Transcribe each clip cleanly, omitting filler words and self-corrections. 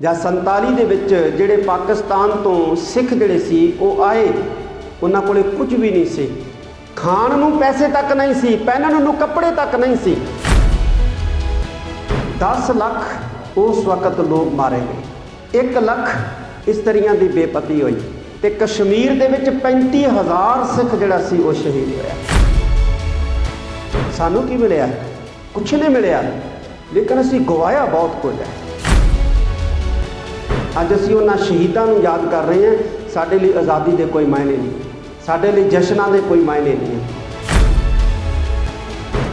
ਜਾਂ 47 ਦੇ ਵਿੱਚ ਜਿਹੜੇ ਪਾਕਿਸਤਾਨ ਤੋਂ ਸਿੱਖ ਜਿਹੜੇ ਸੀ ਉਹ ਆਏ, ਉਹਨਾਂ ਕੋਲੇ ਕੁਝ ਵੀ ਨਹੀਂ ਸੀ, ਖਾਣ ਨੂੰ ਪੈਸੇ ਤੱਕ ਨਹੀਂ ਸੀ, ਪਹਿਨਣ ਨੂੰ ਕੱਪੜੇ ਤੱਕ ਨਹੀਂ ਸੀ। 10 ਲੱਖ ਉਸ ਵਕਤ ਲੋਕ ਮਾਰੇ ਗਏ, 1 ਲੱਖ ਇਸਤਰੀਆਂ ਦੀ ਬੇਪਤੀ ਹੋਈ, ਤੇ ਕਸ਼ਮੀਰ ਦੇ ਵਿੱਚ 35,000 ਸਿੱਖ ਜਿਹੜਾ ਸੀ ਉਹ ਸ਼ਹੀਦ ਹੋਇਆ। ਸਾਨੂੰ ਕੀ ਮਿਲਿਆ? ਕੁਛ ਨਹੀਂ ਮਿਲਿਆ, ਲੇਕਿਨ ਅਸੀਂ ਗਵਾਇਆ ਬਹੁਤ ਕੁਝ ਹੈ। ਅੱਜ ਅਸੀਂ ਉਹਨਾਂ ਸ਼ਹੀਦਾਂ ਨੂੰ ਯਾਦ ਕਰ ਰਹੇ ਹਾਂ। ਸਾਡੇ ਲਈ ਆਜ਼ਾਦੀ ਦੇ ਕੋਈ ਮਾਇਨੇ ਨਹੀਂ, ਸਾਡੇ ਲਈ ਜਸ਼ਨਾਂ ਦੇ ਕੋਈ ਮਾਇਨੇ ਨਹੀਂ ਹੈ।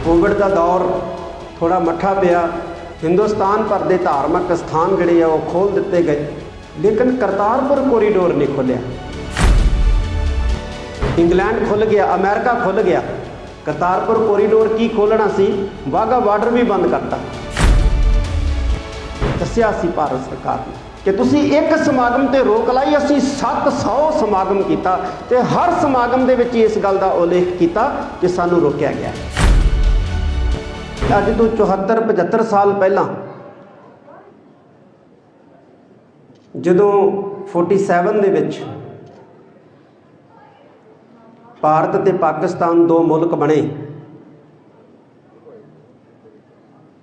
ਕੋਵਿਡ ਦਾ ਦੌਰ ਥੋੜਾ ਮੱਠਾ ਪਿਆ, ਹਿੰਦੁਸਤਾਨ ਭਰ ਦੇ ਧਾਰਮਿਕ ਸਥਾਨ ਜਿਹੜੇ ਆ ਉਹ ਖੋਲ੍ਹ ਦਿੱਤੇ ਗਏ, ਲੇਕਿਨ ਕਰਤਾਰਪੁਰ ਕੋਰੀਡੋਰ ਨਹੀਂ ਖੁੱਲਿਆ। ਇੰਗਲੈਂਡ ਖੁੱਲ ਗਿਆ, ਅਮਰੀਕਾ ਖੁੱਲ ਗਿਆ, ਕਰਤਾਰਪੁਰ ਕੋਰੀਡੋਰ ਕੀ ਖੋਲ੍ਹਣਾ ਸੀ? ਵਾਹਗਾ ਬਾਰਡਰ ਵੀ ਬੰਦ ਕਰਤਾ। ਦੱਸਿਆ ਸੀ ਭਾਰਤ ਸਰਕਾਰ ਨੇ ਕਿ ਤੁਸੀਂ ਇੱਕ ਸਮਾਗਮ ਤੇ ਰੋਕ ਲਾਈ, ਅਸੀਂ 700 ਸਮਾਗਮ ਕੀਤਾ ਤੇ ਹਰ ਸਮਾਗਮ ਦੇ ਵਿੱਚ ਇਸ ਗੱਲ ਦਾ ਉਲੇਖ ਕੀਤਾ ਕਿ ਸਾਨੂੰ ਰੋਕਿਆ ਗਿਆ। ਅੱਜ ਤੋਂ 74-75 ਸਾਲ ਪਹਿਲਾਂ ਜਦੋਂ 47 ਦੇ ਵਿੱਚ ਭਾਰਤ ਤੇ ਪਾਕਿਸਤਾਨ ਦੋ ਮੁਲਕ ਬਣੇ,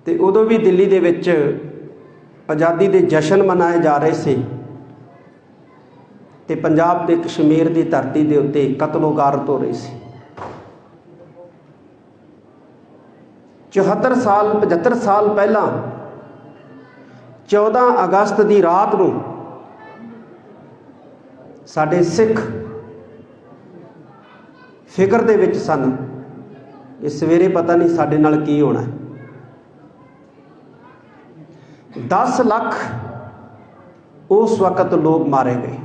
ਤੇ ਉਦੋਂ ਵੀ ਦਿੱਲੀ ਦੇ ਵਿੱਚ ਆਜ਼ਾਦੀ ਦੇ ਜਸ਼ਨ ਮਨਾਏ ਜਾ ਰਹੇ ਸੀ, ਤੇ ਪੰਜਾਬ ਤੇ ਕਸ਼ਮੀਰ ਦੀ ਧਰਤੀ ਦੇ ਉੱਤੇ ਕਤਲੋ ਗਾਰਤ ਹੋ ਰਹੀ ਸੀ। 75 ਸਾਲ ਪਹਿਲਾਂ 14 ਅਗਸਤ ਦੀ ਰਾਤ ਨੂੰ ਸਾਡੇ ਸਿੱਖ ਫਿਕਰ ਦੇ ਵਿੱਚ ਸਨ ਕਿ ਸਵੇਰੇ ਪਤਾ ਨਹੀਂ ਸਾਡੇ ਨਾਲ ਕੀ ਹੋਣਾ। 10 ਲੱਖ ਉਸ ਵਕਤ ਲੋਕ ਮਾਰੇ ਗਏ,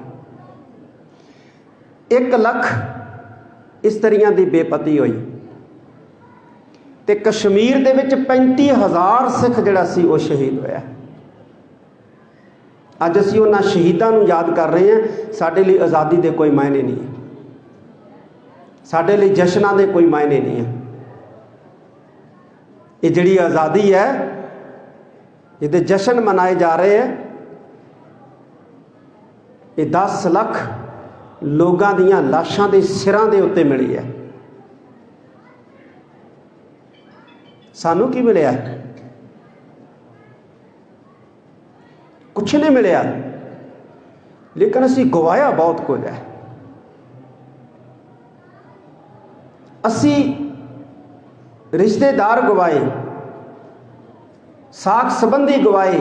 1 ਲੱਖ ਇਸਤਰੀਆਂ ਦੀ ਬੇਪਤੀ ਹੋਈ, ਤੇ ਕਸ਼ਮੀਰ ਦੇ ਵਿੱਚ 35,000 ਸਿੱਖ ਜਿਹੜਾ ਸੀ ਉਹ ਸ਼ਹੀਦ ਹੋਇਆ। ਅੱਜ ਅਸੀਂ ਉਹਨਾਂ ਸ਼ਹੀਦਾਂ ਨੂੰ ਯਾਦ ਕਰ ਰਹੇ ਹਾਂ। ਸਾਡੇ ਲਈ ਆਜ਼ਾਦੀ ਦੇ ਕੋਈ ਮਾਇਨੇ ਨਹੀਂ ਹੈ, ਸਾਡੇ ਲਈ ਜਸ਼ਨਾਂ ਦੇ ਕੋਈ ਮਾਇਨੇ ਨਹੀਂ ਹੈ। ਇਹ ਜਿਹੜੀ ਆਜ਼ਾਦੀ ਹੈ, ਇਹਦੇ ਜਸ਼ਨ ਮਨਾਏ ਜਾ ਰਹੇ ਹੈ, ਇਹ 10 ਲੱਖ ਲੋਕਾਂ ਦੀਆਂ ਲਾਸ਼ਾਂ ਦੇ ਸਿਰਾਂ ਦੇ ਉੱਤੇ ਮਿਲੀ ਹੈ। ਸਾਨੂੰ ਕੀ ਮਿਲਿਆ? ਕੁਛ ਨਹੀਂ ਮਿਲਿਆ, ਲੇਕਿਨ ਅਸੀਂ ਗਵਾਇਆ ਬਹੁਤ ਕੁਝ ਹੈ। ਅਸੀਂ ਰਿਸ਼ਤੇਦਾਰ ਗਵਾਏ, ਸਾਕ ਸੰਬੰਧੀ ਗਵਾਏ,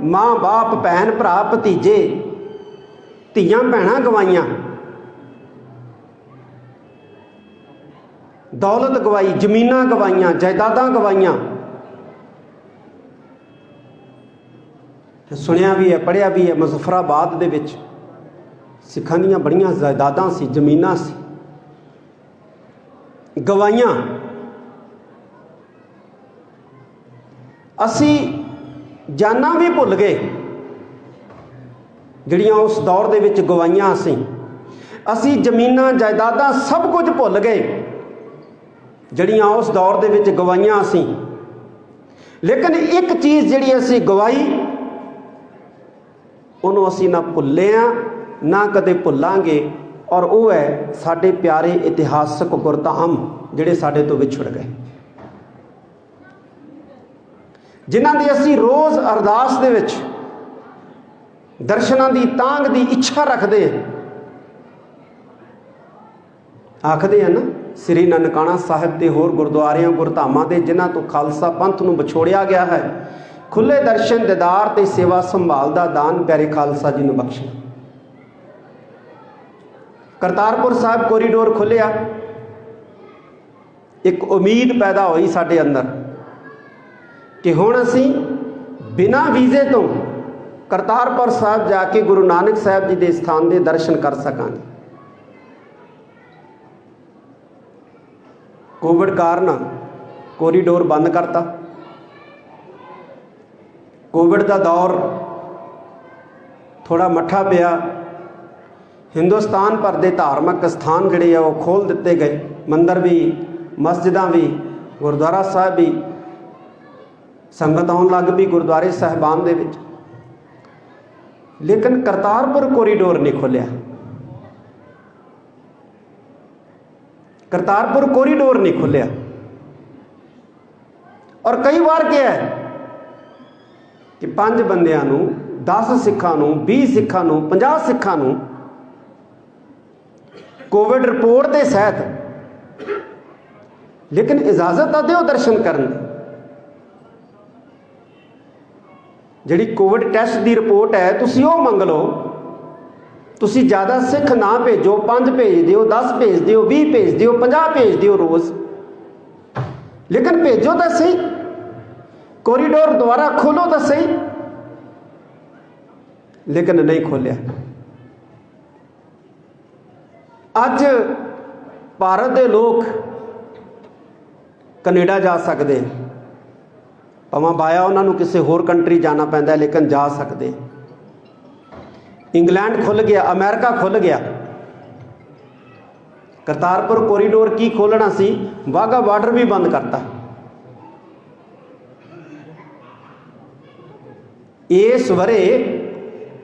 ਮਾਂ ਬਾਪ, ਭੈਣ ਭਰਾ, ਭਤੀਜੇ, ਧੀਆਂ ਭੈਣਾਂ ਗਵਾਈਆਂ, ਦੌਲਤ ਗਵਾਈ, ਜ਼ਮੀਨਾਂ ਗਵਾਈਆਂ, ਜਾਇਦਾਦਾਂ ਗਵਾਈਆਂ। ਸੁਣਿਆ ਵੀ ਹੈ, ਪੜ੍ਹਿਆ ਵੀ ਹੈ, ਮੁਜ਼ੱਫਰਾਬਾਦ ਦੇ ਵਿੱਚ ਸਿੱਖਾਂ ਦੀਆਂ ਬੜੀਆਂ ਜਾਇਦਾਦਾਂ ਸੀ, ਜ਼ਮੀਨਾਂ ਸੀ, ਗਵਾਈਆਂ। ਅਸੀਂ ਜਾਨਾਂ ਵੀ ਭੁੱਲ ਗਏ ਜਿਹੜੀਆਂ ਉਸ ਦੌਰ ਦੇ ਵਿੱਚ ਗਵਾਈਆਂ। ਅਸੀਂ ਜ਼ਮੀਨਾਂ, ਜਾਇਦਾਦਾਂ ਸਭ ਕੁਝ ਭੁੱਲ ਗਏ ਜਿਹੜੀਆਂ ਉਸ ਦੌਰ ਦੇ ਵਿੱਚ ਗਵਾਈਆਂ ਅਸੀਂ। ਲੇਕਿਨ ਇੱਕ ਚੀਜ਼ ਜਿਹੜੀ ਅਸੀਂ ਗਵਾਈ, ਉਹਨੂੰ ਅਸੀਂ ਨਾ ਭੁੱਲੇ ਹਾਂ, ਨਾ ਕਦੇ ਭੁੱਲਾਂਗੇ, ਔਰ ਉਹ ਹੈ ਸਾਡੇ ਪਿਆਰੇ ਇਤਿਹਾਸਕ ਗੁਰਧਾਮ ਜਿਹੜੇ ਸਾਡੇ ਤੋਂ ਵਿਛੜ ਗਏ, ਜਿਨ੍ਹਾਂ ਦੀ ਅਸੀਂ ਰੋਜ਼ ਅਰਦਾਸ ਦੇ ਵਿੱਚ ਦਰਸ਼ਨਾਂ ਦੀ ਤਾਂਘ ਦੀ ਇੱਛਾ ਰੱਖਦੇ ਹਾਂ। ਆਖਦੇ ਹਨ ਸ੍ਰੀ ਨਨਕਾਣਾ ਸਾਹਿਬ ਤੇ ਹੋਰ ਗੁਰਦੁਆਰਿਆਂ ਗੁਰਧਾਮਾਂ ਦੇ ਜਿਨ੍ਹਾਂ ਤੋਂ ਖਾਲਸਾ ਪੰਥ ਨੂੰ ਵਿਛੋੜਿਆ ਗਿਆ ਹੈ, ਖੁੱਲੇ ਦਰਸ਼ਨ, ਦੀਦਾਰ ਤੇ ਸੇਵਾ ਸੰਭਾਲ ਦਾ ਦਾਨ ਪਿਆਰੇ ਖਾਲਸਾ ਜੀ ਨੂੰ ਬਖਸ਼ੇ। ਕਰਤਾਰਪੁਰ ਸਾਹਿਬ ਕੋਰੀਡੋਰ ਖੁੱਲਿਆ, ਇੱਕ ਉਮੀਦ ਪੈਦਾ ਹੋਈ ਸਾਡੇ ਅੰਦਰ ਕਿ ਹੁਣ ਅਸੀਂ ਬਿਨਾਂ ਵੀਜ਼ੇ ਤੋਂ ਕਰਤਾਰਪੁਰ ਸਾਹਿਬ ਜਾ ਕੇ ਗੁਰੂ ਨਾਨਕ ਸਾਹਿਬ ਜੀ ਦੇ ਸਥਾਨ ਦੇ ਦਰਸ਼ਨ ਕਰ ਸਕਾਂਗੇ। ਕੋਵਿਡ ਕਾਰਨ ਕੋਰੀਡੋਰ ਬੰਦ ਕਰਤਾ। ਕੋਵਿਡ ਦਾ ਦੌਰ ਥੋੜਾ ਮੱਠਾ ਪਿਆ, ਹਿੰਦੁਸਤਾਨ ਭਰ ਦੇ ਧਾਰਮਿਕ ਸਥਾਨ ਜਿਹੜੇ ਆ ਉਹ ਖੋਲ੍ਹ ਦਿੱਤੇ ਗਏ, ਮੰਦਰ ਵੀ, ਮਸਜਿਦਾਂ ਵੀ, ਗੁਰਦੁਆਰਾ ਸਾਹਿਬ ਵੀ, ਸੰਗਤ ਆਉਣ ਲੱਗ ਪਈ ਗੁਰਦੁਆਰੇ ਸਾਹਿਬਾਨ ਦੇ ਵਿੱਚ। लेकिन करतारपुर कॉरीडोर नहीं खोलिया। करतारपुर कॉरीडोर नहीं खोलिया। और कई बार क्या है कि 5 बंदियां नूं, 10 सिखां नूं, 20 सिखां नूं, 50 सिखां नूं कोविड रिपोर्ट के सहित, लेकिन इजाजत आ दिओ दर्शन करन दी। जिहड़ी कोविड टेस्ट की रिपोर्ट है तुसीं ओह मंग लो। तुसीं ज़्यादा सिख ना भेजो, 5 भेज दिओ, 10 भेज दिओ, 20 भेज दिओ, 50 भेज दिओ रोज़, लेकिन भेजो तो सही। कॉरीडोर दोबारा खोलो तो सही, लेकिन नहीं खोलिया। अज भारत के लोग कनेडा जा सकते, भावें बाया उन्होंने किसी होर कंट्री जाना पैंदा, लेकिन जा सकते। इंग्लैंड खुल गया, अमेरिका खुल गया। करतारपुर कॉरीडोर की खोलना सी, वाघा बार्डर भी बंद करता। इस वरे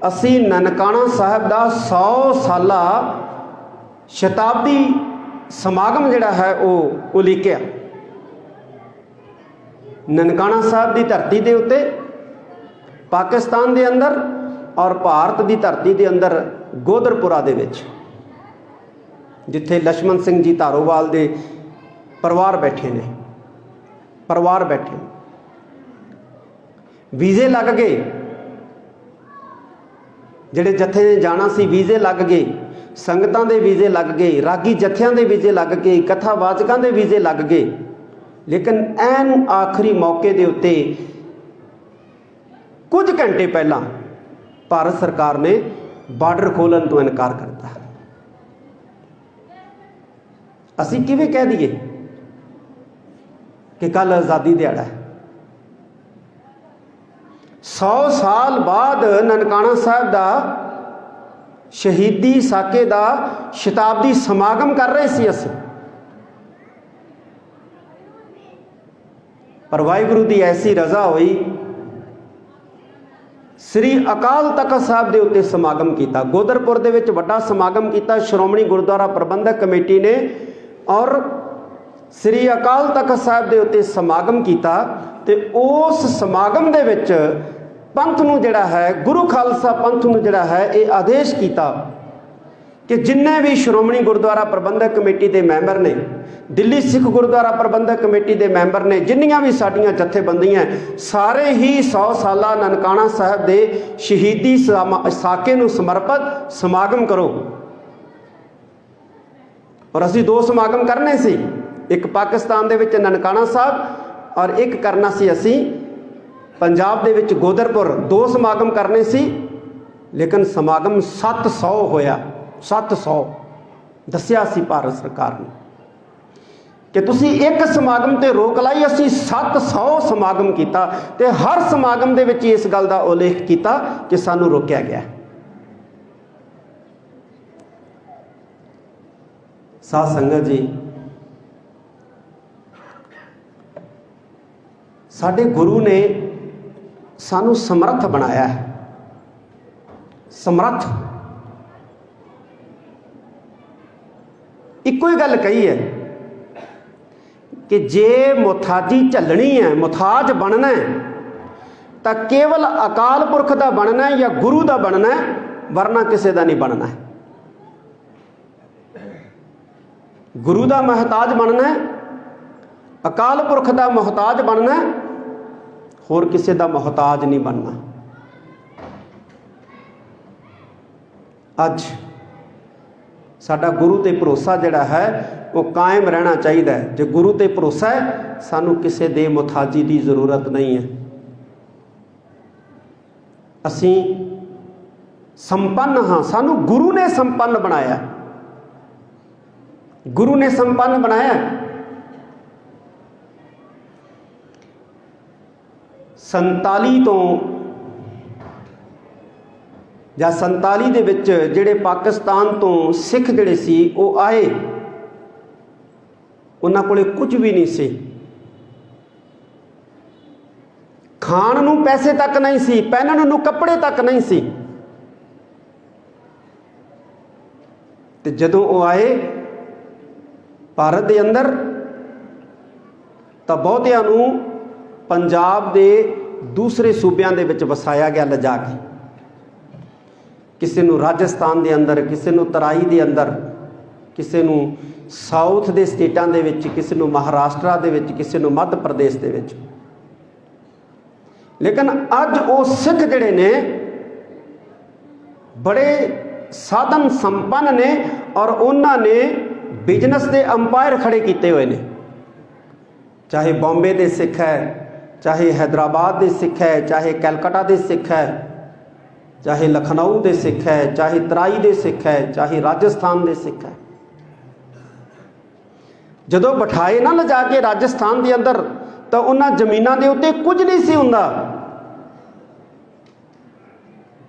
असी ननकाना साहब का 100 साला शताब्दी समागम जिहड़ा है वो उलीकिया। ननकाना साहब की धरती के उत्ते, पाकिस्तान के अंदर और भारत की धरती के अंदर गोदरपुरा दे विच, जिथे लक्ष्मण सिंह जी धारोवाल के परिवार बैठे ने, परिवार बैठे, वीजे लग गए। जिहड़े जथे ने जाना सी वीजे लग गए, संगतां दे वीजे लग गए, रागी जथियां दे वीजे लग गए, कथावाचकां दे वीजे लग गए, लेकिन ऐन आखिरी मौके दे उत्ते कुछ घंटे पहला भारत सरकार ने बार्डर खोलण तो इनकार करता। असी किवें कह दईए कि कल आज़ादी दिहाड़ा है। 100 साल बाद ननकाना साहब का शहीदी साके का शताब्दी समागम कर रहे सी असीं, पर वाहिगुरू की ऐसी रजा हुई, श्री अकाल तख्त साहब के उत्ते समागम किया। गोदरपुर दे विच वड्डा समागम किया श्रोमणी गुरुद्वारा प्रबंधक कमेटी ने, और श्री अकाल तख्त साहब के उत्ते समागम किया। ते उस समागम दे विच पंथ नूं जिहड़ा है, गुरु खालसा पंथ नूं जिहड़ा है, ये आदेश किया कि जिन्ने भी श्रोमणी गुरुद्वारा प्रबंधक कमेटी के मैंबर ने, दिल्ली सिख गुरुद्वारा प्रबंधक कमेटी के मैंबर ने, जिन्नियां भी साडियां जथेबंदियां, सारे ही 100 साला ननकाना साहब के शहीदी साके नूं समर्पित समागम करो। और असी 2 समागम करने सी, एक पाकिस्तान दे विच ननकाना साहब और एक करना सी असी पंजाब दे विच गोदरपुर। 2 समागम करने सी, लेकिन समागम 700 होया। 700 दस्सिया सी भारत सरकार ने कि तुसी एक समागम ते रोक लाई, असी 700 समागम किया, ते हर समागम दे विच इस गल का उल्लेख किया कि सानू रोकिया गया। साध संगत जी, साडे गुरु ने सानू समर्थ बनाया है। समर्थ इको ही गल कही है कि जे मुथाजी झलनी है, मुथाज बनना है, तो केवल अकाल पुरख का बनना है या गुरु का बनना है, वरना किसी का नहीं बनना है। गुरु का महताज बनना है, अकाल पुरख का मोहताज बनना है, होर किसी का मोहताज नहीं बनना। अज साडा गुरु ते भरोसा जिहड़ा है वो कायम रहना चाहिए। जो गुरु ते भरोसा है, सानू किसी दे मुथाजी की जरूरत नहीं है। असी संपन्न हाँ, सानू गुरु ने संपन्न बनाया। गुरु ने संपन्न बनाया। 47 तो ਜਾਂ 47 ਦੇ ਵਿੱਚ ਜਿਹੜੇ ਪਾਕਿਸਤਾਨ ਤੋਂ ਸਿੱਖ ਜਿਹੜੇ ਸੀ ਉਹ ਆਏ, ਉਹਨਾਂ ਕੋਲੇ ਕੁਝ ਵੀ ਨਹੀਂ ਸੀ। ਖਾਣ ਨੂੰ ਪੈਸੇ ਤੱਕ ਨਹੀਂ ਸੀ, ਪਹਿਨਣ ਨੂੰ ਕੱਪੜੇ ਤੱਕ ਨਹੀਂ ਸੀ। ਤੇ ਜਦੋਂ ਉਹ ਆਏ ਭਾਰਤ ਦੇ ਅੰਦਰ ਤਾਂ ਬਹੁਤਿਆਂ ਨੂੰ ਪੰਜਾਬ ਦੇ ਦੂਸਰੇ ਸੂਬਿਆਂ ਦੇ ਵਿੱਚ ਵਸਾਇਆ ਗਿਆ ਲਿਜਾ ਕੇ। ਕਿਸੇ ਨੂੰ ਰਾਜਸਥਾਨ ਦੇ ਅੰਦਰ, ਕਿਸੇ ਨੂੰ ਤਰਾਈ ਦੇ ਅੰਦਰ, ਕਿਸੇ ਨੂੰ ਸਾਊਥ ਦੇ ਸਟੇਟਾਂ ਦੇ ਵਿੱਚ, ਕਿਸੇ ਨੂੰ ਮਹਾਰਾਸ਼ਟਰ ਦੇ ਵਿੱਚ, ਕਿਸੇ ਨੂੰ ਮੱਧ ਪ੍ਰਦੇਸ਼ ਦੇ ਵਿੱਚ। ਲੇਕਿਨ ਅੱਜ ਉਹ ਸਿੱਖ ਜਿਹੜੇ ਨੇ ਬੜੇ ਸਾਧਨ ਸੰਪੰਨ ਨੇ ਔਰ ਉਹਨਾਂ ਨੇ ਬਿਜ਼ਨਸ ਦੇ ਅੰਪਾਇਰ ਖੜੇ ਕੀਤੇ ਹੋਏ ਨੇ। ਚਾਹੇ ਬੰਬੇ ਦੇ ਸਿੱਖ ਹੈ, ਚਾਹੇ हैदराबाद ਦੇ ਸਿੱਖ ਹੈ, ਚਾਹੇ ਕਲਕੱਤਾ ਦੇ ਸਿੱਖ ਹੈ, ਚਾਹੇ ਲਖਨਊ ਦੇ ਸਿੱਖ ਹੈ, ਚਾਹੇ ਤਰਾਈ ਦੇ ਸਿੱਖ ਹੈ, ਚਾਹੇ ਰਾਜਸਥਾਨ ਦੇ ਸਿੱਖ ਹੈ। ਜਦੋਂ ਬਿਠਾਏ ਨਾ ਲਿਜਾ ਕੇ ਰਾਜਸਥਾਨ ਦੇ ਅੰਦਰ ਤਾਂ ਉਹਨਾਂ ਜ਼ਮੀਨਾਂ ਦੇ ਉੱਤੇ ਕੁਝ ਨਹੀਂ ਸੀ ਹੁੰਦਾ।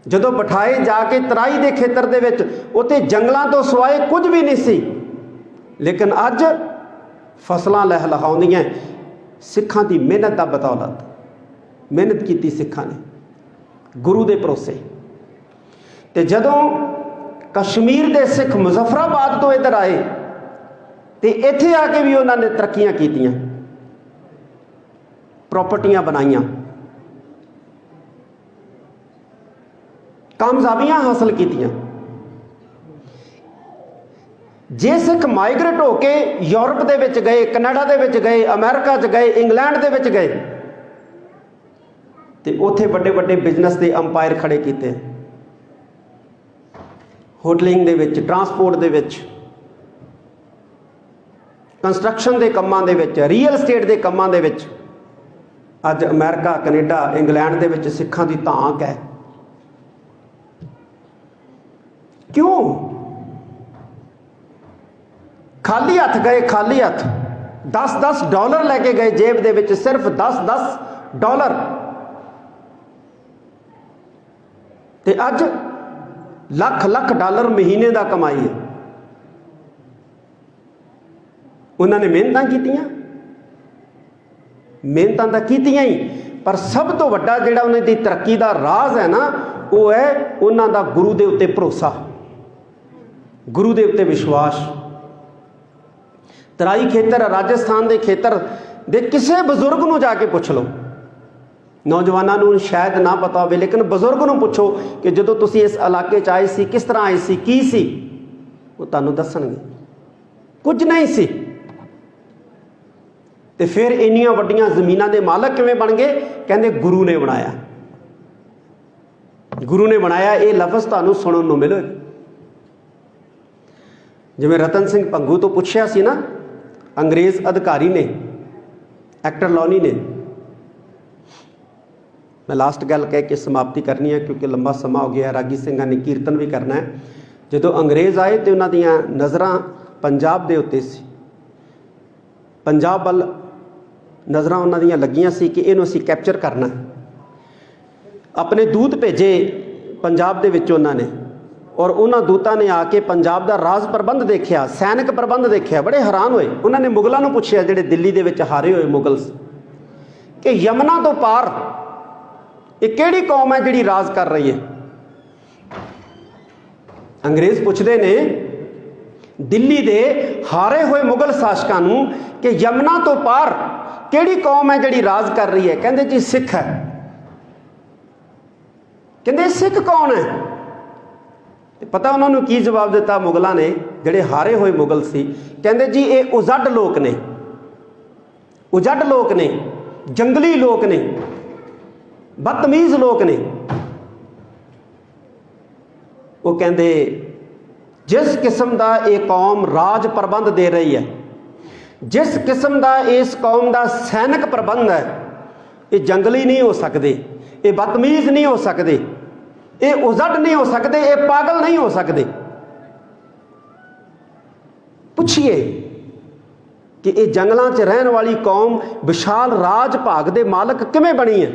ਜਦੋਂ ਬਿਠਾਏ ਜਾ ਕੇ ਤਰਾਈ ਦੇ ਖੇਤਰ ਦੇ ਵਿੱਚ, ਉੱਥੇ ਜੰਗਲਾਂ ਤੋਂ ਸਿਵਾਏ ਕੁਝ ਵੀ ਨਹੀਂ ਸੀ। ਲੇਕਿਨ ਅੱਜ ਫਸਲਾਂ ਲਹਿਲਹਾਉਂਦੀਆਂ ਸਿੱਖਾਂ ਦੀ ਮਿਹਨਤ ਦਾ ਬਦੌਲਤ। ਮਿਹਨਤ ਕੀਤੀ ਸਿੱਖਾਂ ਨੇ ਗੁਰੂ ਦੇ ਭਰੋਸੇ। ਤੇ ਜਦੋਂ ਕਸ਼ਮੀਰ ਦੇ ਸਿੱਖ ਮੁਜ਼ੱਫਰਾਬਾਦ ਤੋਂ ਇੱਧਰ ਆਏ ਤੇ ਇੱਥੇ ਆ ਕੇ ਵੀ ਉਹਨਾਂ ਨੇ ਤਰੱਕੀਆਂ ਕੀਤੀਆਂ, ਪ੍ਰਾਪਰਟੀਆਂ ਬਣਾਈਆਂ, ਕਾਮਯਾਬੀਆਂ ਹਾਸਲ ਕੀਤੀਆਂ। ਜੇ ਸਿੱਖ ਮਾਈਗ੍ਰੇਟ ਹੋ ਕੇ ਯੂਰਪ ਦੇ ਵਿੱਚ ਗਏ, ਕੈਨੇਡਾ ਦੇ ਵਿੱਚ ਗਏ, ਅਮਰੀਕਾ 'ਚ ਗਏ, ਇੰਗਲੈਂਡ ਦੇ ਵਿੱਚ ਗਏ ਤੇ ਉੱਥੇ ਵੱਡੇ ਵੱਡੇ ਬਿਜ਼ਨਸ ਦੇ ਅੰਪਾਇਰ ਖੜੇ ਕੀਤੇ। ਹੋਟਲਿੰਗ ਦੇ ਵਿੱਚ, ਟਰਾਂਸਪੋਰਟ ਦੇ ਵਿੱਚ, ਕੰਸਟਰਕਸ਼ਨ ਦੇ ਕੰਮਾਂ ਦੇ ਵਿੱਚ, ਰੀਅਲ ਸਟੇਟ ਦੇ ਕੰਮਾਂ ਦੇ ਵਿੱਚ ਅੱਜ ਅਮਰੀਕਾ, ਕੈਨੇਡਾ, ਇੰਗਲੈਂਡ ਦੇ ਵਿੱਚ ਸਿੱਖਾਂ ਦੀ ਧਾਕ ਹੈ। ਕਿਉਂ? ਖਾਲੀ ਹੱਥ ਗਏ, ਖਾਲੀ ਹੱਥ। 10-10 ਡਾਲਰ ਲੈ ਕੇ ਗਏ ਜੇਬ ਦੇ ਵਿੱਚ, ਸਿਰਫ 10-10 ਡਾਲਰ। ਤੇ ਅੱਜ ਲੱਖ ਡਾਲਰ ਮਹੀਨੇ ਦਾ ਕਮਾਈ ਹੈ। ਉਹਨਾਂ ਨੇ ਮਿਹਨਤਾਂ ਕੀਤੀਆਂ, ਮਿਹਨਤਾਂ ਤਾਂ ਕੀਤੀਆਂ ਹੀ, ਪਰ ਸਭ ਤੋਂ ਵੱਡਾ ਜਿਹੜਾ ਉਹਨਾਂ ਦੀ ਤਰੱਕੀ ਦਾ ਰਾਜ਼ ਹੈ ਨਾ, ਉਹ ਹੈ ਉਹਨਾਂ ਦਾ ਗੁਰੂ ਦੇ ਉੱਤੇ ਭਰੋਸਾ, ਗੁਰੂ ਦੇ ਉੱਤੇ ਵਿਸ਼ਵਾਸ। ਤਰਾਈ ਖੇਤਰ, ਰਾਜਸਥਾਨ ਦੇ ਖੇਤਰ ਦੇ ਕਿਸੇ ਬਜ਼ੁਰਗ ਨੂੰ ਜਾ ਕੇ ਪੁੱਛ ਲਓ। ਨੌਜਵਾਨਾਂ ਨੂੰ ਸ਼ਾਇਦ ਨਾ ਪਤਾ ਹੋਵੇ, ਲੇਕਿਨ ਬਜ਼ੁਰਗ ਨੂੰ ਪੁੱਛੋ ਕਿ ਜਦੋਂ ਤੁਸੀਂ ਇਸ ਇਲਾਕੇ 'ਚ ਆਏ ਸੀ, ਕਿਸ ਤਰ੍ਹਾਂ ਆਏ ਸੀ, ਕੀ ਸੀ, ਉਹ ਤੁਹਾਨੂੰ ਦੱਸਣਗੇ ਕੁਝ ਨਹੀਂ ਸੀ। ਤੇ ਫਿਰ ਇੰਨੀਆਂ ਵੱਡੀਆਂ ਜ਼ਮੀਨਾਂ ਦੇ ਮਾਲਕ ਕਿਵੇਂ ਬਣ ਗਏ? ਕਹਿੰਦੇ ਗੁਰੂ ਨੇ ਬਣਾਇਆ, ਗੁਰੂ ਨੇ ਬਣਾਇਆ। ਇਹ ਲਫ਼ਜ਼ ਤੁਹਾਨੂੰ ਸੁਣਨ ਨੂੰ ਮਿਲੇ। ਜਿਵੇਂ ਰਤਨ ਸਿੰਘ ਭੰਗੂ ਤੋਂ ਪੁੱਛਿਆ ਸੀ ਨਾ ਅੰਗਰੇਜ਼ ਅਧਿਕਾਰੀ ਨੇ, ਐਕਟਰ ਲੌਨੀ ਨੇ। ਮੈਂ ਲਾਸਟ ਗੱਲ ਕਹਿ ਕੇ ਸਮਾਪਤੀ ਕਰਨੀ ਹੈ ਕਿਉਂਕਿ ਲੰਬਾ ਸਮਾਂ ਹੋ ਗਿਆ। ਰਾਗੀ ਸਿੰਘਾਂ ਨੇ ਕੀਰਤਨ ਵੀ ਕਰਨਾ ਹੈ। ਜਦੋਂ ਅੰਗਰੇਜ਼ ਆਏ ਤੇ ਉਹਨਾਂ ਦੀਆਂ ਨਜ਼ਰਾਂ ਪੰਜਾਬ ਦੇ ਉੱਤੇ ਸੀ, ਪੰਜਾਬ ਵੱਲ ਨਜ਼ਰਾਂ ਉਹਨਾਂ ਦੀਆਂ ਲੱਗੀਆਂ ਸੀ ਕਿ ਇਹਨੂੰ ਅਸੀਂ ਕੈਪਚਰ ਕਰਨਾ। ਆਪਣੇ ਦੂਤ ਭੇਜੇ ਪੰਜਾਬ ਦੇ ਵਿੱਚ ਉਹਨਾਂ ਨੇ, ਔਰ ਉਹਨਾਂ ਦੂਤਾਂ ਨੇ ਆ ਕੇ ਪੰਜਾਬ ਦਾ ਰਾਜ ਪ੍ਰਬੰਧ ਦੇਖਿਆ, ਸੈਨਿਕ ਪ੍ਰਬੰਧ ਦੇਖਿਆ, ਬੜੇ ਹੈਰਾਨ ਹੋਏ। ਉਹਨਾਂ ਨੇ ਮੁਗਲਾਂ ਨੂੰ ਪੁੱਛਿਆ, ਜਿਹੜੇ ਦਿੱਲੀ ਦੇ ਵਿੱਚ ਹਾਰੇ ਹੋਏ ਮੁਗਲ, ਕਿ ਯਮਨਾ ਤੋਂ ਪਾਰ ਇਹ ਕਿਹੜੀ ਕੌਮ ਹੈ ਜਿਹੜੀ ਰਾਜ ਕਰ ਰਹੀ ਹੈ? ਅੰਗਰੇਜ਼ ਪੁੱਛਦੇ ਨੇ ਦਿੱਲੀ ਦੇ ਹਾਰੇ ਹੋਏ ਮੁਗਲ ਸ਼ਾਸਕਾਂ ਨੂੰ ਕਿ ਯਮਨਾ ਤੋਂ ਪਾਰ ਕਿਹੜੀ ਕੌਮ ਹੈ ਜਿਹੜੀ ਰਾਜ ਕਰ ਰਹੀ ਹੈ? ਕਹਿੰਦੇ ਜੀ ਸਿੱਖ ਹੈ। ਕਹਿੰਦੇ ਸਿੱਖ ਕੌਣ ਹੈ? ਤੇ ਪਤਾ ਉਹਨਾਂ ਨੂੰ ਕੀ ਜਵਾਬ ਦਿੱਤਾ ਮੁਗਲਾਂ ਨੇ, ਜਿਹੜੇ ਹਾਰੇ ਹੋਏ ਮੁਗਲ ਸੀ? ਕਹਿੰਦੇ ਜੀ ਇਹ ਉਜੜ ਲੋਕ ਨੇ, ਉਜੜ ਲੋਕ ਨੇ, ਜੰਗਲੀ ਲੋਕ ਨੇ, ਬਦਤਮੀਜ਼ ਲੋਕ ਨੇ। ਉਹ ਕਹਿੰਦੇ ਜਿਸ ਕਿਸਮ ਦਾ ਇਹ ਕੌਮ ਰਾਜ ਪ੍ਰਬੰਧ ਦੇ ਰਹੀ ਹੈ, ਜਿਸ ਕਿਸਮ ਦਾ ਇਸ ਕੌਮ ਦਾ ਸੈਨਿਕ ਪ੍ਰਬੰਧ ਹੈ, ਇਹ ਜੰਗਲੀ ਨਹੀਂ ਹੋ ਸਕਦੇ, ਇਹ ਬਦਤਮੀਜ਼ ਨਹੀਂ ਹੋ ਸਕਦੇ, ਇਹ ਉਜੜ ਨਹੀਂ ਹੋ ਸਕਦੇ, ਇਹ ਪਾਗਲ ਨਹੀਂ ਹੋ ਸਕਦੇ। ਪੁੱਛੀਏ ਕਿ ਇਹ ਜੰਗਲਾਂ 'ਚ ਰਹਿਣ ਵਾਲੀ ਕੌਮ ਵਿਸ਼ਾਲ ਰਾਜ ਭਾਗ ਦੇ ਮਾਲਕ ਕਿਵੇਂ ਬਣੀ ਹੈ?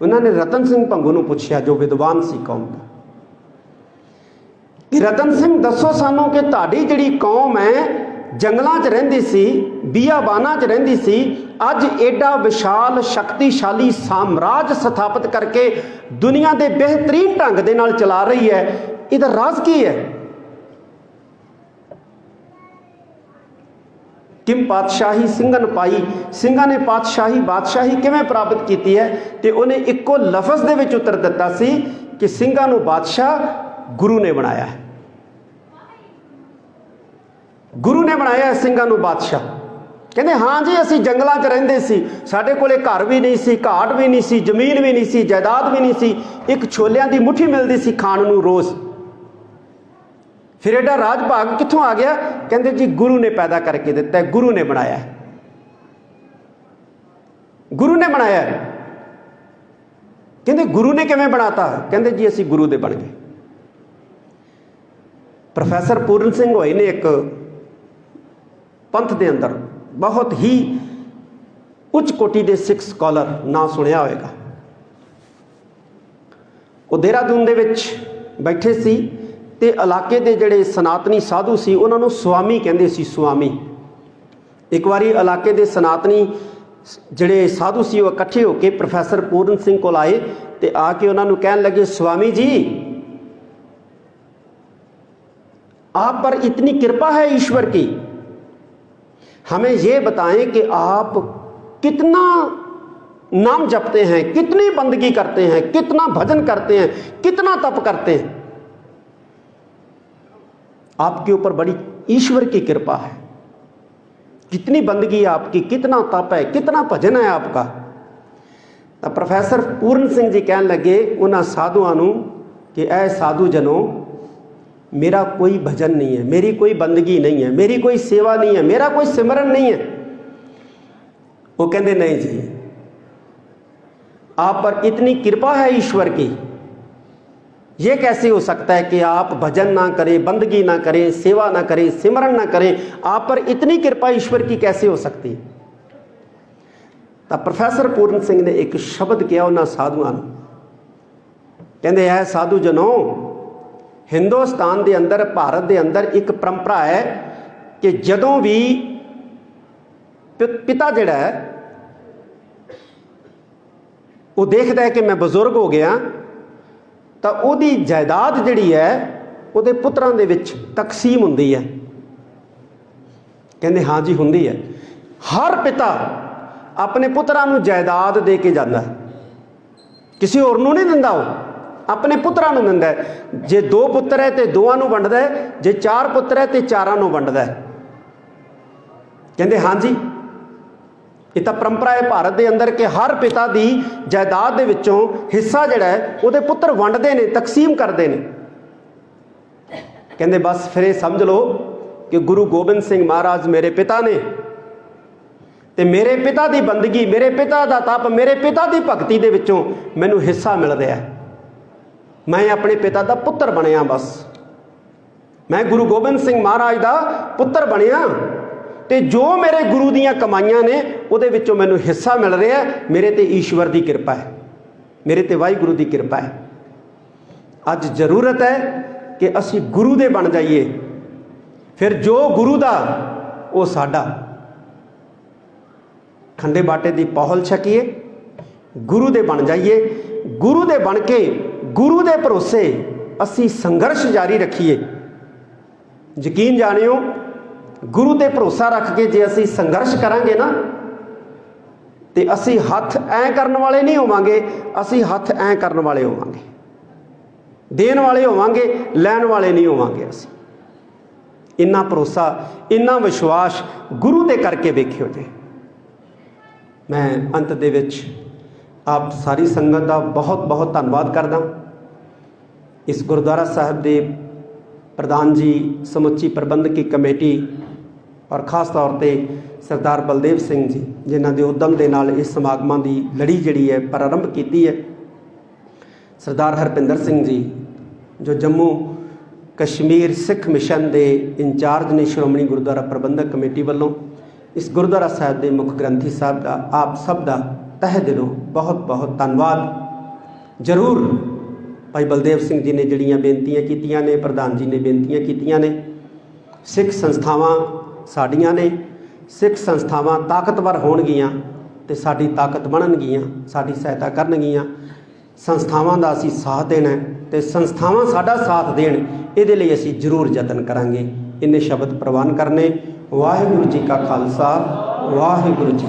ਉਹਨਾਂ ਨੇ ਰਤਨ ਸਿੰਘ ਭੰਗੂ ਨੂੰ ਪੁੱਛਿਆ, ਜੋ ਵਿਦਵਾਨ ਸੀ ਕੌਮ ਦਾ, ਕਿ ਰਤਨ ਸਿੰਘ ਦੱਸੋ ਸਾਨੂੰ ਕਿ ਤੁਹਾਡੀ ਜਿਹੜੀ ਕੌਮ ਹੈ ਜੰਗਲਾਂ 'ਚ ਰਹਿੰਦੀ ਸੀ, ਬੀਆਬਾਨਾਂ 'ਚ ਰਹਿੰਦੀ ਸੀ, ਅੱਜ ਐਡਾ ਵਿਸ਼ਾਲ ਸ਼ਕਤੀਸ਼ਾਲੀ ਸਾਮਰਾਜ ਸਥਾਪਿਤ ਕਰਕੇ ਦੁਨੀਆ ਦੇ ਬਿਹਤਰੀਨ ਢੰਗ ਦੇ ਨਾਲ ਚਲਾ ਰਹੀ ਹੈ, ਇਹਦਾ ਰਾਜ਼ ਕੀ ਹੈ? किम पातशाही ਸਿੰਘਨ ਪਾਈ, ਸਿੰਘਾਂ ने पातशाही बादशाही किवें प्राप्त की है, तो उन्हें इक्को लफज दे विच उत्तर दिता सी कि ਸਿੰਘਾਂ ਨੂੰ बादशाह गुरु ने बनाया है, गुरु ने बनाया है ਸਿੰਘਾਂ ਨੂੰ बादशाह। कहते हाँ जी असी जंगलों च रहिंदे सी, साडे कोले घर भी नहीं सी, घाट भी नहीं सी, जमीन भी नहीं सी, जायदाद भी नहीं सी, एक छोलियां दी मुट्ठी मिलती सी खाण नूं रोज़। फिर एडा राज भाग कित्थों आ गया? कहते जी गुरु ने पैदा करके दिता है, गुरु ने बनाया है, गुरु ने बनाया है। कहते गुरु ने किवें बनाता? कहते जी असी गुरु दे बन गए। प्रोफैसर पूਰਨ ਸਿੰਘ होए ने एक पंथ के अंदर बहुत ही उच्च कोटि के सिख स्कॉलर, ना सुनिया होएगा। वो देहरादून दे विच बैठे सी ते इलाके के जिहड़े सनातनी साधु सी उन्होंने स्वामी कहंदे सी, स्वामी। एक बारी इलाके के सनातनी जिहड़े साधु सी वो इकट्ठे होकर प्रोफैसर पूਰਨ ਸਿੰਘ कोल आए ते आके उन्होंने कहन लगे, स्वामी जी आप पर इतनी कृपा है ईश्वर की, हमें ये बताएं कि आप कितना नाम जपते हैं, कितनी बंदगी करते हैं, कितना भजन करते हैं, कितना तप करते हैं। आपके ऊपर बड़ी ईश्वर की कृपा है, कितनी बंदगी है आपकी, कितना तप है, कितना भजन है आपका। तो प्रोफैसर पूਰਨ ਸਿੰਘ जी कहन लगे उन्होंने साधुओं नूं कि ऐ साधु जनों, मेरा कोई भजन नहीं है, मेरी कोई बंदगी नहीं है, मेरी कोई सेवा नहीं है, मेरा कोई सिमरन नहीं है। वो कहते नहीं जी, आप पर इतनी कृपा है ईश्वर की, ये कैसे हो सकता है कि आप भजन ना करें, बंदगी ना करें, सेवा ना करें, सिमरन ना करें, आप पर इतनी कृपा ईश्वर की कैसे हो सकती है? तो प्रोफैसर पूਰਨ ਸਿੰਘ ने एक शब्द किया उन्होंने साधुओं, कहते है साधु जनों, हिंदुस्तान के अंदर, भारत के अंदर एक परंपरा है कि जदों भी पिता जिहड़ा है वो देखता है कि मैं बजुर्ग हो गया, तो उहदी जायदाद जिहड़ी है उहदे पुत्रां दे विच तकसीम हुंदी है। कहंदे हाँ जी हुंदी है, हर पिता अपने पुत्रां नूं जायदाद दे के जांदा है, किसी होर नूं नहीं दिंदा, वो अपने पुत्रां नूं दिंदा है। जे 2 पुत्र है तो 2 नूं वंडदा है, जे 4 पुत्र है तो 4 नूं वंडदा है। कहंदे हाँ जी ये तो परंपरा है भारत के अंदर कि हर पिता की जायदाद दे विचों हिस्सा जिहड़ा है उहदे पुत्र वंडदे ने, तकसीम करदे ने। कहंदे बस फिर ये समझ लो कि गुरु गोबिंद सिंह महाराज मेरे पिता ने, ते मेरे पिता की बंदगी, मेरे पिता का तप, मेरे पिता की भगती दे विचों मैनूं हिस्सा मिल रहा है। मैं अपने पिता का पुत्र बनिया, बस मैं गुरु गोबिंद सिंह महाराज का पुत्र बनिया, तो जो मेरे गुरु दियाँ कमाइयां ने उहदे विचों मैनूं हिस्सा मिल रहा है। मेरे ते ईश्वर की कृपा है, मेरे ते वाहिगुरू की कृपा है। अज जरूरत है कि असी गुरु दे बन जाइए, फिर जो गुरु दा वो साडा। खंडे बाटे की पहल छकीए, गुरु दे बन जाइए, गुरु दे बन के गुरु दे भरोसे असी संघर्ष जारी रखिए। यकीन जानियो गुरु ते भरोसा रख के जे असी संघर्ष करांगे ना, तो असी हथ ऐ करन वाले नहीं होवांगे, असी हथ ऐ करन वाले होवांगे, देन वाले होवांगे, लैन वाले नहीं होवांगे। असी इन्ना भरोसा, इन्ना विश्वास गुरु ते करके वेखियो जे। मैं अंत दे विच आप सारी संगत का बहुत बहुत धन्यवाद करदा। इस गुरुद्वारा साहब के प्रधान जी, समुची प्रबंधकी कमेटी और खास तौर पर सरदार बलदेव सिंह जी, जिन्हां दे उद्यम दे नाल इस समागमां दी लड़ी जिहड़ी है प्रारंभ की है। सरदार हरपिंदर सिंह जी जो जम्मू कश्मीर सिख मिशन के इंचार्ज ने श्रोमणी गुरुद्वारा प्रबंधक कमेटी वालों, इस गुरुद्वारा साहब के मुख ग्रंथी साहब का आप सब का तह दिलों बहुत बहुत धन्यवाद। जरूर भाई बलदेव सिंह जी ने जिहड़ियां बेनतियां कीतियां ने, प्रधान जी ने बेनतियां कीतियां ने, सिख संस्थावां साड़ियां ने, सिख संस्थावां ताकतवर होणगियां ते साडी ताकत बनणगियां, साडी सहायता करनगियां। संस्थावां दा असीं साथ देना ते संस्थावां साडा साथ देण, इहदे लई असीं जरूर यतन करांगे। इन्हें शब्द प्रवान करने। वाहिगुरु जी का खालसा, वाहिगुरु जी।